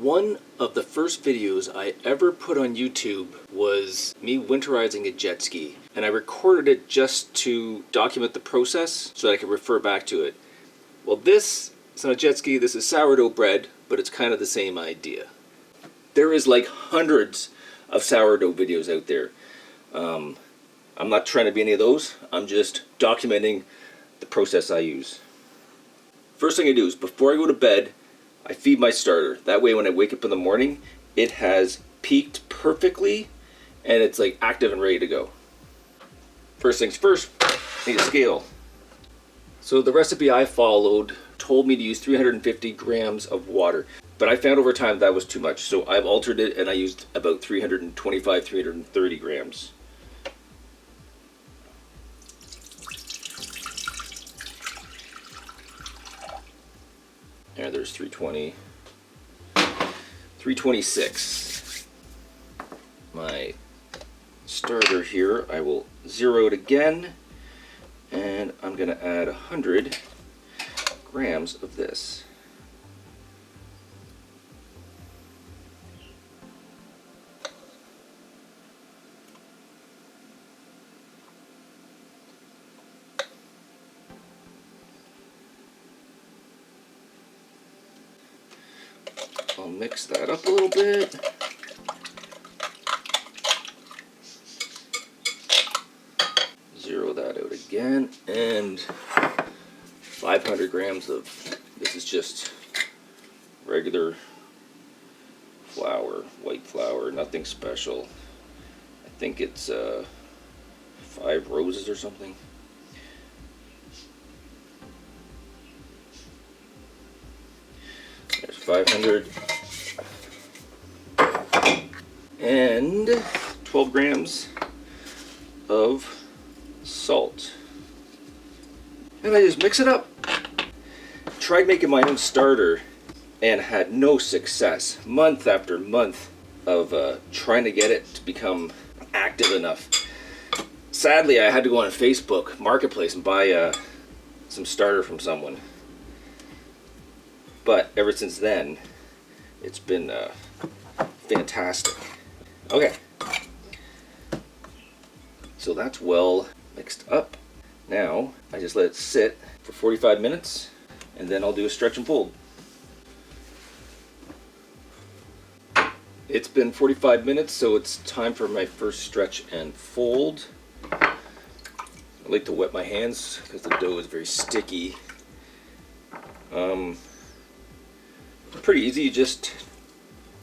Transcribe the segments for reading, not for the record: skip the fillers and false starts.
One of the first videos I ever put on YouTube was me winterizing a jet ski, and I recorded it just to document the process so that I could refer back to it. Well, this is not a jet ski, this is sourdough bread, but it's kind of the same idea. There is like hundreds of sourdough videos out there. I'm not trying to be any of those, I'm just documenting the process I use. First thing I do is before I go to bed, I feed my starter. That way when I wake up in the morning, it has peaked perfectly and it's like active and ready to go. First things first, I need a scale. So the recipe I followed told me to use 350 grams of water, but I found over time that was too much. So I've altered it and I used about 325, 330 grams. There's 320, 326. My starter here, I will zero it again, and I'm going to add 100 grams of this. I'll mix that up a little bit. Zero that out again, and 500 grams of, this is just regular flour, white flour, nothing special. I think it's 5 roses or something. There's 500. And 12 grams of salt. And I just mix it up. Tried making my own starter and had no success. Month after month of trying to get it to become active enough. Sadly, I had to go on Facebook Marketplace and buy some starter from someone. But ever since then, it's been fantastic. Okay, so that's well mixed up. Now I just let it sit for 45 minutes and then I'll do a stretch and fold. It's been 45 minutes, so it's time for my first stretch and fold. I like to wet my hands because the dough is very sticky. Pretty easy, you just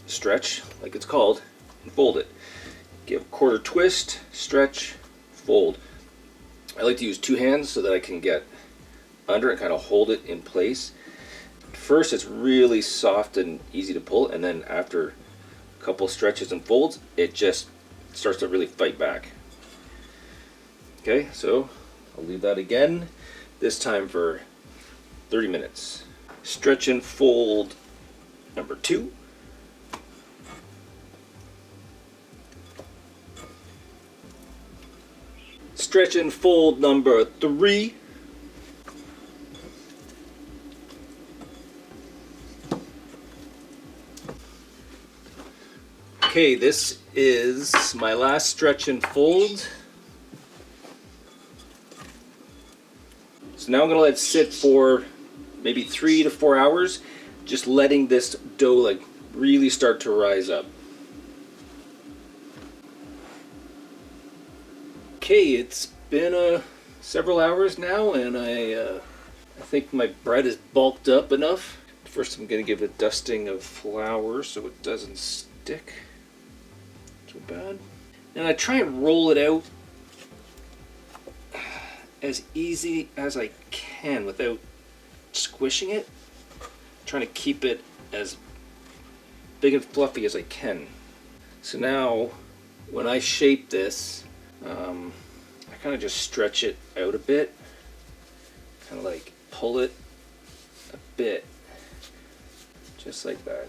stretch like it's called and fold it. Give a quarter twist, stretch, fold. I like to use 2 hands so that I can get under and kind of hold it in place. First it's really soft and easy to pull, and then after a couple stretches and folds it just starts to really fight back. Okay, so I'll leave that again, this time for 30 minutes. Stretch and fold number 2. Stretch and fold number 3. Okay, this is my last stretch and fold. So now I'm gonna let it sit for maybe 3 to 4 hours, just letting this dough like really start to rise up. Okay, it's been several hours now, and I think my bread is bulked up enough. First I'm going to give it a dusting of flour so it doesn't stick too bad. And I try and roll it out as easy as I can without squishing it. Trying to keep it as big and fluffy as I can. So now when I shape this, I kind of just stretch it out a bit, kind of like pull it a bit, just like that.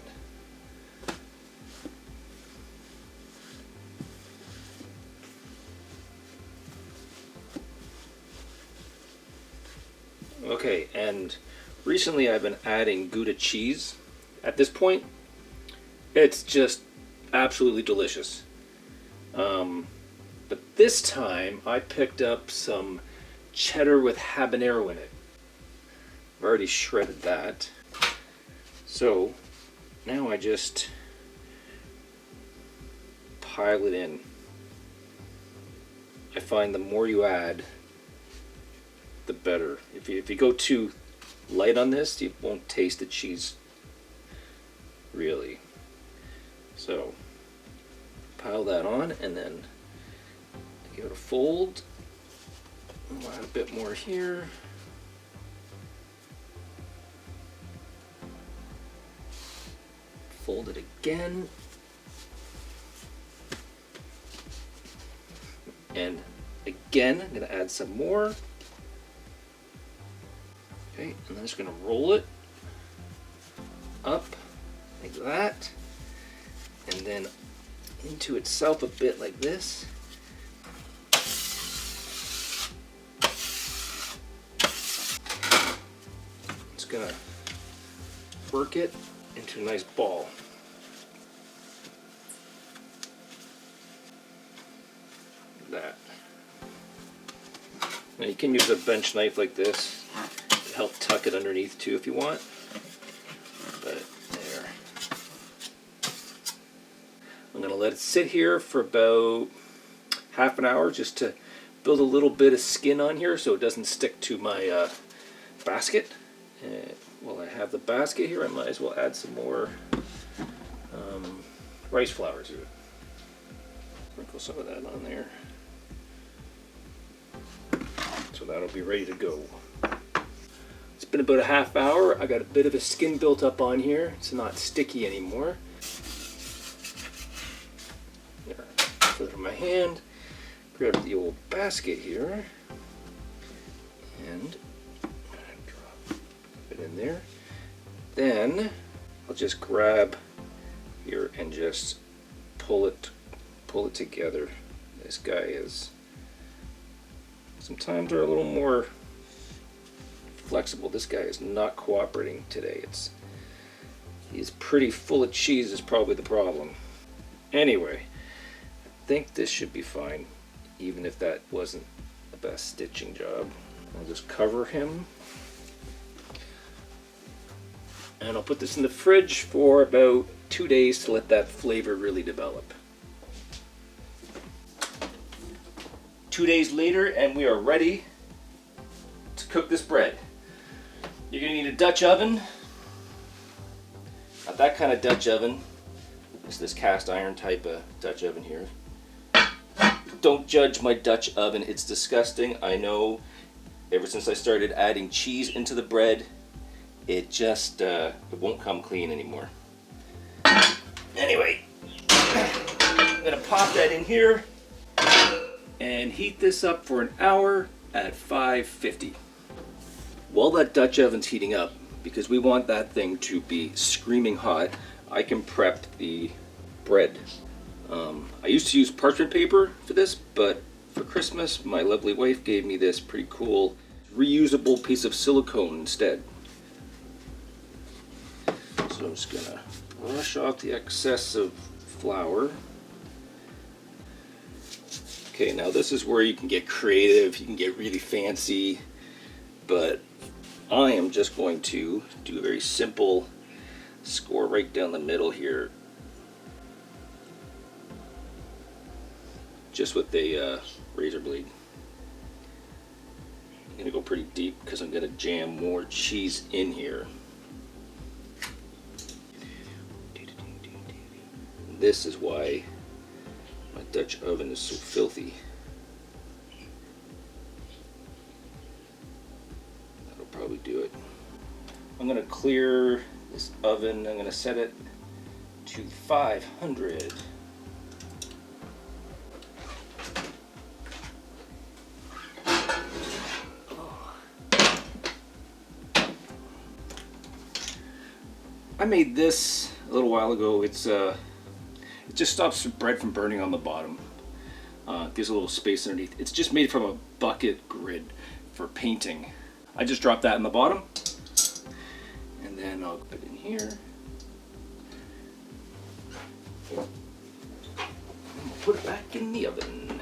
Okay, and recently I've been adding Gouda cheese. At this point, It's just absolutely delicious. But this time I picked up some cheddar with habanero in it. I've already shredded that. So now I just pile it in. I find the more you add, the better. If you go too light on this, you won't taste the cheese really. So pile that on and then give it a fold. We'll add a bit more here. Fold it again. And again, I'm going to add some more. Okay, and then I'm just going to roll it up like that. And then into itself a bit like this. It's going to work it into a nice ball. That. Now you can use a bench knife like this to help tuck it underneath too if you want. But there. I'm going to let it sit here for about half an hour just to build a little bit of skin on here so it doesn't stick to my basket. And while I have the basket here, I might as well add some more rice flour to it. Sprinkle some of that on there. So that'll be ready to go. It's been about a half hour. I got a bit of a skin built up on here. It's not sticky anymore. There. Put it in my hand. Grab the old basket here. And drop it in there. Then I'll just grab here and just pull it together. This guy is sometimes they're a little more flexible. This guy is not cooperating today. He's pretty full of cheese is probably the problem. Anyway, I think this should be fine, even if that wasn't the best stitching job. I'll just cover him. And I'll put this in the fridge for about 2 days to let that flavor really develop. 2 days later, and we are ready to cook this bread. You're going to need a Dutch oven. Not that kind of Dutch oven. It's this cast iron type of Dutch oven here. Don't judge my Dutch oven. It's disgusting. I know. Ever since I started adding cheese into the bread, it just it won't come clean anymore. Anyway, I'm going to pop that in here and heat this up for an hour at 550. While that Dutch oven's heating up, because we want that thing to be screaming hot, I can prep the bread. I used to use parchment paper for this, but for Christmas my lovely wife gave me this pretty cool reusable piece of silicone instead. So I'm just gonna brush off the excess of flour. Okay, now this is where you can get creative, you can get really fancy, but I am just going to do a very simple score right down the middle here, just with a razor blade. I'm going to go pretty deep because I'm going to jam more cheese in here. This is why my Dutch oven is so filthy. That'll probably do it. I'm going to clear this oven. I'm going to set it to 500. I made this a little while ago. It just stops the bread from burning on the bottom. Gives a little space underneath. It's just made from a bucket grid for painting. I just drop that in the bottom, and then I'll put it in here. Put it back in the oven.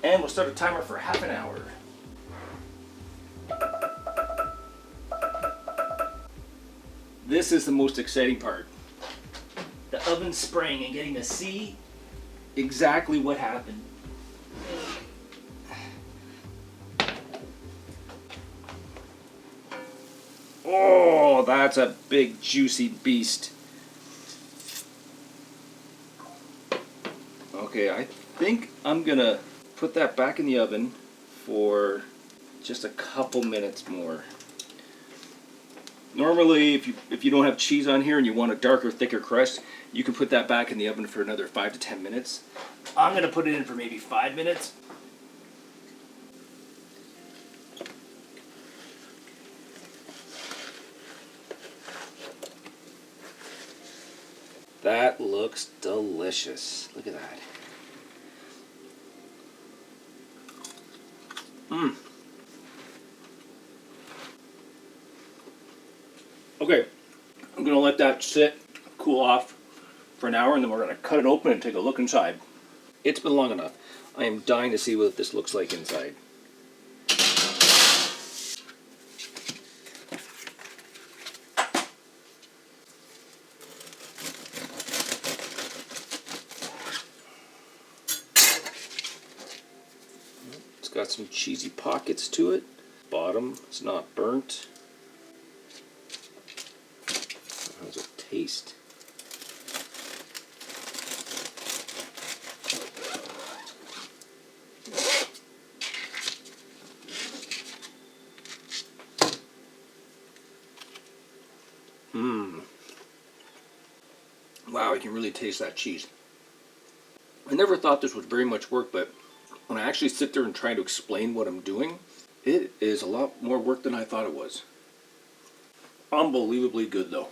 And we'll start a timer for half an hour. This is the most exciting part. The oven spraying and getting to see exactly what happened. Oh, that's a big juicy beast. Okay, I think I'm gonna put that back in the oven for just a couple minutes more. Normally, if you don't have cheese on here and you want a darker, thicker crust, you can put that back in the oven for another 5 to 10 minutes. I'm gonna put it in for maybe 5 minutes. That looks delicious. Look at that. Okay, I'm gonna let that sit, cool off for an hour, and then we're gonna cut it open and take a look inside. It's been long enough. I am dying to see what this looks like inside. It's got some cheesy pockets to it. Bottom is not burnt. How's it taste? Wow, I can really taste that cheese. I never thought this was very much work, but when I actually sit there and try to explain what I'm doing, it is a lot more work than I thought it was. Unbelievably good though.